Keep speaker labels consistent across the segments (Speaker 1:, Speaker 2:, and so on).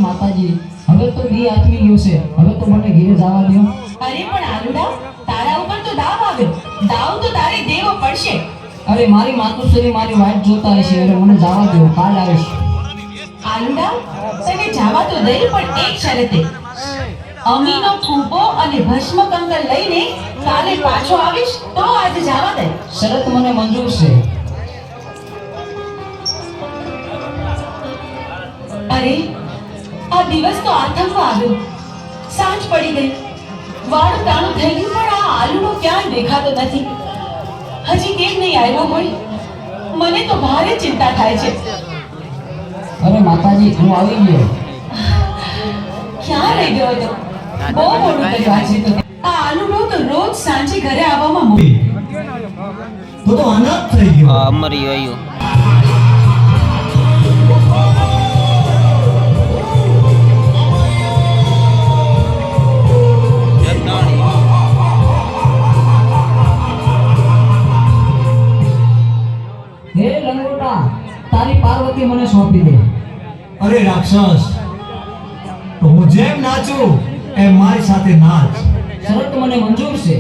Speaker 1: માતાજી હવે તો દી આથમી ગયો છે, હવે તો મને ઘરે જવા દો.
Speaker 2: અરે પણ આલુડા, તારા ઉપર તો દાવ આવ્યો, દાવ તો તારે દેવો પડશે.
Speaker 1: અરે મારી માતુશ્રી મારી વાટ જોતા હશે, એટલે મને જવા દો, કાલ આવીશ.
Speaker 2: આલુડા, તને જવા તો દઈ, પણ એક શરતે. અમીનો કૂપો અને ભસ્મ કંકર લઈને કાલે પાછો આવીશ તો આજે જવા દે.
Speaker 1: શરત મને મંજૂર છે.
Speaker 2: અરે આ દિવસ તો આથમવા આવ્યો, સાંજ પડી ગઈ, વાળું તાણું થઈ ગયું, પણ આ આલુનો ક્યાંય દેખાતો નથી. હજી કેમ નહીં આવ્યો હોય? મને તો ભારે ચિંતા થાય છે.
Speaker 1: અરે માતાજી, હું આવી ગયો.
Speaker 2: ક્યાં રહી ગયો હતો? બહુ મોડું કર્યું આજે તો. આ આલુનો તો રોજ સાંજે ઘરે આવવામાં
Speaker 3: તો અનાથ થઈ ગયો.
Speaker 4: અમરી આવ્યો.
Speaker 1: હે લંગોટા, તારી પાર્વતી મને સોંપી દે.
Speaker 3: અરે રાક્ષસ, તો હું જેમ નાચું એમ મારી સાથે નાચ.
Speaker 1: શરત મને મંજૂર છે.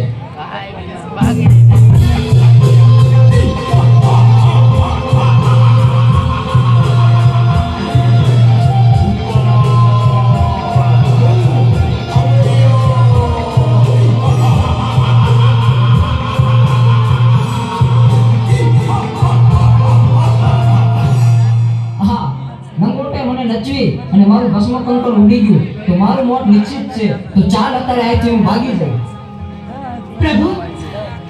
Speaker 1: અને મારું ભસ્મ કંકર ઉડી ગયું તો મારું મોત નિશ્ચિત છે. તો ચાલ અત્યારે અહીંથી હું ભાગી જાઉં.
Speaker 2: પ્રભુ,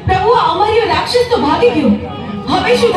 Speaker 2: પ્રભુ, આ અમારી રાક્ષસ તો ભાગી ગયો. હવે શું?